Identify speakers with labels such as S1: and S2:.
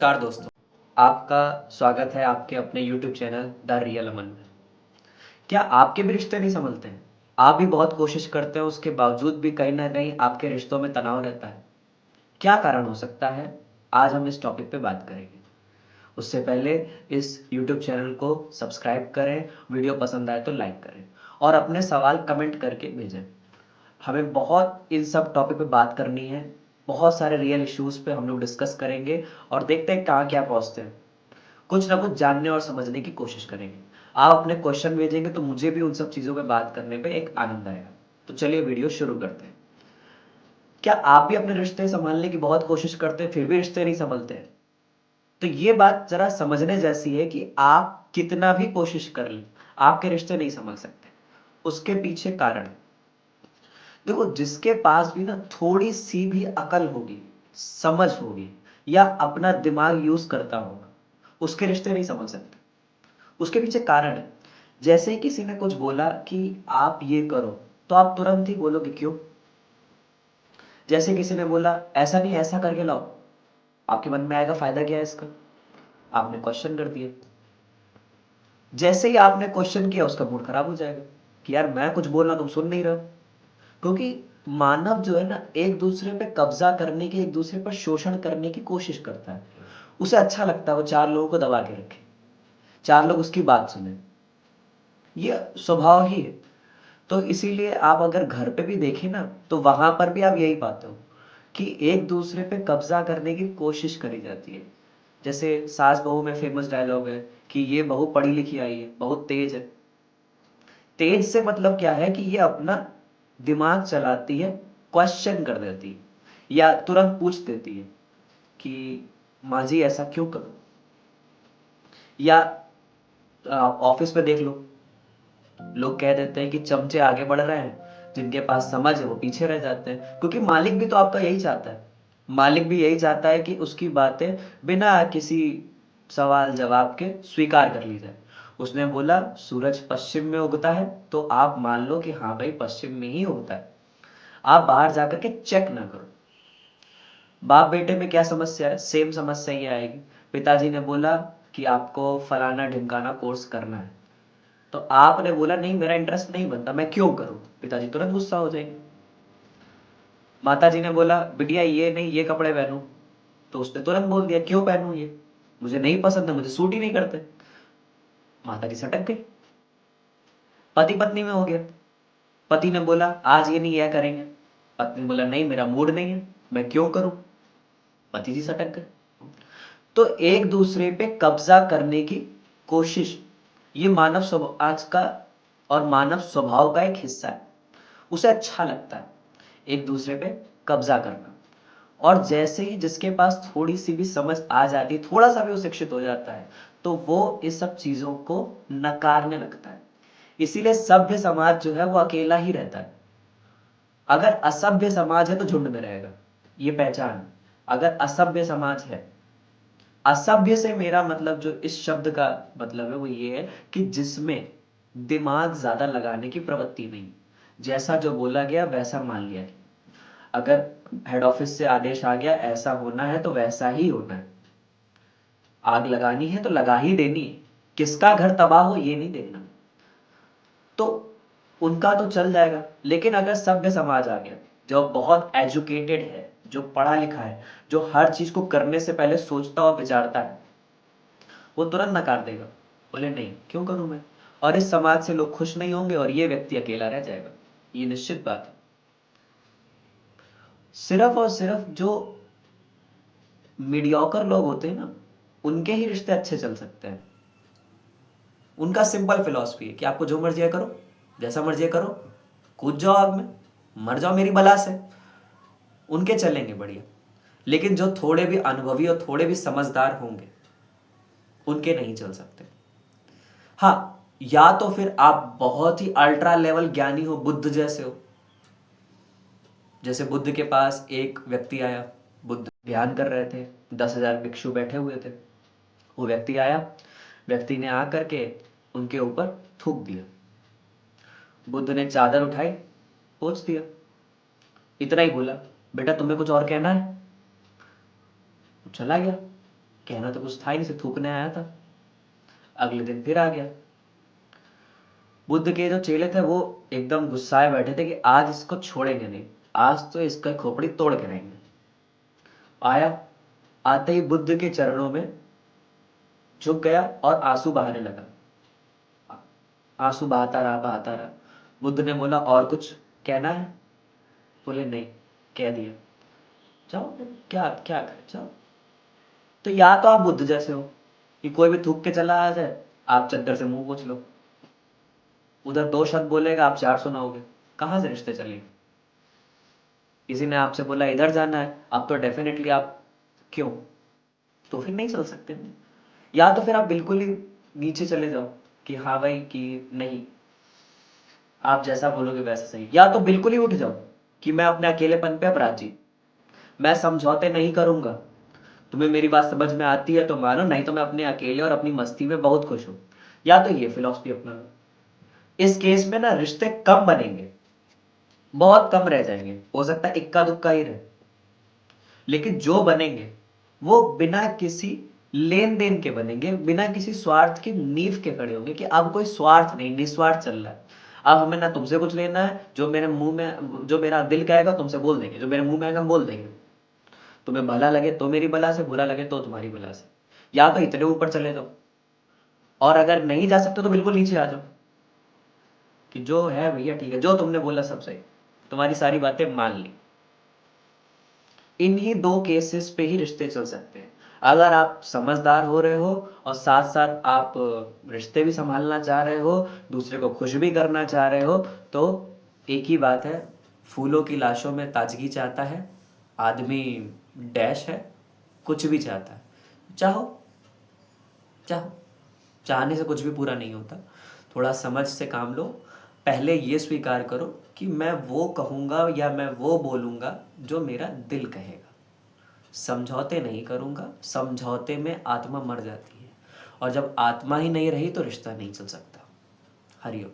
S1: नमस्कार दोस्तों, आपका स्वागत है आपके अपने YouTube चैनल द रियल अमन में। क्या आपके भी रिश्ते नहीं संभलते हैं? आप भी बहुत कोशिश करते हो, उसके बावजूद भी कहीं न कहीं आपके रिश्तों में तनाव रहता है। क्या कारण हो सकता है? आज हम इस टॉपिक पे बात करेंगे। उससे पहले इस YouTube चैनल को सब्सक्राइब करें, वीडियो पसंद आए तो लाइक करें और अपने सवाल कमेंट करके भेजें। हमें बहुत इन सब टॉपिक पे बात करनी है, बहुत सारे रियल इश्यूज़ पे हम लोग डिस्कस करेंगे और देखते हैं कहाँ क्या पहुँचते हैं। कुछ ना कुछ जानने और समझने की कोशिश करेंगे। आप अपने क्वेश्चन भेजेंगे तो मुझे भी उन सब चीज़ों पे बात करने पे एक आनंद आएगा। तो चलिए वीडियो शुरू करते हैं। क्या आप भी अपने रिश्ते संभालने की बहुत कोशिश करते हैं, फिर भी रिश्ते नहीं संभलते हैं? तो ये बात ज़रा समझने जैसी है कि आप कितना भी कोशिश कर लें, आपके रिश्ते नहीं संभल सकते। उसके पीछे कारण है। देखो, जिसके पास भी ना थोड़ी-सी भी अकल होगी, समझ होगी या अपना दिमाग यूज़ करता होगा, उसके रिश्ते नहीं संभल सकते। उसके पीछे कारण है। जैसे ही किसी ने कुछ बोला कि आप ये करो, तो आप तुरंत ही बोलोगे क्यों? जैसे किसी ने बोला ऐसा नहीं ऐसा करके लाओ, आपके मन में आएगा फायदा क्या है इसका? आपने क्वेश्चन कर दिया। जैसे ही आपने क्वेश्चन किया उसका मूड खराब हो जाएगा कि यार मैं कुछ बोल रहा तुम सुन नहीं रहे हो। क्योंकि मानव जो है ना एक दूसरे पे कब्जा करने की, एक दूसरे पर शोषण करने की कोशिश करता है। उसे अच्छा लगता है वो चार लोगों को दबा के रखे, चार लोग उसकी बात सुने। ये स्वभाव ही है। तो इसीलिए आप अगर घर पे भी देखें ना तो वहां पर भी आप यही पाते हो कि एक दूसरे पे कब्जा करने की कोशिश करी जाती है। जैसे सास बहू में फेमस डायलॉग है कि ये बहू पढ़ी लिखी आई है, बहुत तेज है। तेज से मतलब क्या है कि ये अपना दिमाग चलाती है, क्वेश्चन कर देती है या तुरंत पूछ देती है कि माँ जी ऐसा क्यों करूं। या ऑफिस में देख लो, लोग कह देते हैं कि चमचे आगे बढ़ रहे हैं, जिनके पास समझ है वो पीछे रह जाते हैं। क्योंकि मालिक भी तो आपका यही चाहता है। मालिक भी यही चाहता है कि उसकी बातें बिना किसी सवाल जवाब के स्वीकार कर ली जाए। उसने बोला सूरज पश्चिम में उगता है तो आप मान लो कि हाँ भाई पश्चिम में ही उगता है। आप बाहर जाकर के चेक ना करो। बाप बेटे में क्या समस्या है? सेम समस्या ही आएगी। पिताजी ने बोला कि आपको फलाना ढिमकाना कोर्स करना है, तो आपने बोला नहीं मेरा इंटरेस्ट नहीं बनता, मैं क्यों करूं? पिताजी तुरंत गुस्सा हो जाएंगे। माताजी ने बोला बिटिया ये नहीं ये कपड़े पहनो, तो उसने तुरंत बोल दिया क्यों पहनूं ये, मुझे नहीं पसंद है, मुझे सूट ही नहीं करते। माताजी सटक गई। पति पत्नी में हो गया। पति ने बोला आज ये नहीं यह करेंगे, पत्नी ने बोला नहीं मेरा मूड नहीं है, मैं क्यों करूं? पति जी सटक गए। तो एक दूसरे पे कब्जा करने की कोशिश, ये मानव समाज का और मानव स्वभाव का एक हिस्सा है। उसे अच्छा लगता है एक दूसरे पे कब्जा करना। और जैसे ही जिसके पास थोड़ी सी भी समझ आ जाती है, थोड़ा सा भी वो शिक्षित हो जाता है, तो वो इस सब चीजों को नकारने लगता है। इसीलिए सभ्य समाज जो है वो अकेला ही रहता है। अगर असभ्य समाज है तो झुंड में रहेगा, ये पहचान। अगर असभ्य समाज है, असभ्य से मेरा मतलब जो इस शब्द का मतलब है वो ये है कि जिसमें दिमाग ज्यादा लगाने की प्रवृत्ति नहीं, जैसा जो बोला गया वैसा मान लिया गया। अगर हेड ऑफिस से आदेश आ गया ऐसा होना है तो वैसा ही होना है। आग लगानी है तो लगा ही देनी है, किसका घर तबाह हो ये नहीं देखना। तो उनका तो चल जाएगा। लेकिन अगर सभ्य समाज आ गया, जो बहुत एजुकेटेड है, जो पढ़ा लिखा है, जो हर चीज को करने से पहले सोचता और विचारता है, वो तुरंत नकार देगा। बोले नहीं क्यों करूं मैं। और इस समाज से लोग खुश नहीं होंगे और ये व्यक्ति अकेला रह जाएगा। ये निश्चित बात है। सिर्फ और सिर्फ जो मीडियोकर लोग होते हैं ना, उनके ही रिश्ते अच्छे चल सकते हैं। उनका सिंपल फिलॉसफी है कि आपको जो मर्जी है करो, जैसा मर्जी है करो, कूद जाओ आग में, मर जाओ मेरी बला से, उनके चलेंगे बढ़िया। लेकिन जो थोड़े भी अनुभवी और थोड़े भी समझदार होंगे उनके नहीं चल सकते। हाँ, या तो फिर आप बहुत ही अल्ट्रा लेवल ज्ञानी हो, बुद्ध जैसे हो। जैसे बुद्ध के पास एक व्यक्ति आया, बुद्ध ध्यान कर रहे थे, 10,000 भिक्षु बैठे हुए थे। वो व्यक्ति आया, व्यक्ति ने आकर के उनके ऊपर थूक दिया। बुद्ध ने चादर उठाई, पोंछ दिया। इतना ही बोला, बेटा तुम्हें कुछ और कहना है? चला गया। कहना तो कुछ था ही नहीं, सिर्फ थूकने आया था। अगले दिन फिर आ गया। बुद्ध के जो चेले थे वो एकदम गुस्साए बैठे थे कि आज इसको छोड़ेंगे नहीं, आज तो इसका खोपड़ी तोड़ के रहेंगे। आया, आते ही बुद्ध के चरणों में झुक गया और आंसू बहाने लगा। आंसू बहाता रहा, बहाता रहा। बुद्ध ने बोला और कुछ कहना है? बोले नहीं, कह दिया, जाओ, क्या क्या करे, जाओ। तो या तो आप बुद्ध जैसे हो कि कोई भी थूक के चला आ जाए, आप चद्दर से मुंह पोंछ लो, उधर दो शब्द बोलेगा आप चार सुनाओगे, कहाँ से रिश्ते चलेंगे? किसी ने आपसे बोला इधर जाना है, आप तो डेफिनेटली आप क्यों, तो फिर नहीं चल सकते। या तो फिर आप बिल्कुल ही नीचे चले जाओ कि हाँ भाई कि नहीं, आप जैसा बोलोगे वैसा सही, या तो बिल्कुल ही उठ जाओ कि मैं अपने अकेलेपन पे अब राजी, मैं समझौते नहीं करूंगा। तुम्हें मेरी बात समझ में आती है तो मानो, नहीं तो मैं अपने अकेले और अपनी मस्ती में बहुत खुश हूं। या तो ये फिलॉसफी अपना लो। इस केस में ना रिश्ते कम बनेंगे, बहुत कम रह जाएंगे, हो सकता है इक्का दुक्का ही रहे, लेकिन जो बनेंगे वो बिना किसी लेन देन के बनेंगे, बिना किसी स्वार्थ की नींव के खड़े होंगे कि अब कोई स्वार्थ नहीं, निस्वार्थ चल रहा है। अब हमें ना तुमसे कुछ लेना है, जो मेरे मुंह में, जो मेरा दिल कहेगा तुमसे बोल देंगे, जो मेरे मुंह में आएगा हम बोल देंगे। तुम्हें भला लगे तो मेरी भला से, बुरा लगे तो तुम्हारी भला से। या तो इतने ऊपर चले जाओ, और अगर नहीं जा सकते तो बिल्कुल नीचे आ जाओ कि जो है भैया ठीक है, जो तुमने बोला सब सही, तुम्हारी सारी बातें मान ली। इन्हीं दो केसेस पे ही रिश्ते चल सकते हैं। अगर आप समझदार हो रहे हो और साथ साथ आप रिश्ते भी संभालना चाह रहे हो, दूसरे को खुश भी करना चाह रहे हो, तो एक ही बात है, फूलों की लाशों में ताजगी चाहता है आदमी, डैश है, कुछ भी चाहता है। चाहो, चाहो, चाहने से कुछ भी पूरा नहीं होता। थोड़ा समझ से काम लो। पहले ये स्वीकार करो कि मैं वो कहूँगा या मैं वो बोलूँगा जो मेरा दिल कहेगा, समझौते नहीं करूँगा। समझौते में आत्मा मर जाती है, और जब आत्मा ही नहीं रही तो रिश्ता नहीं चल सकता। हरिओम।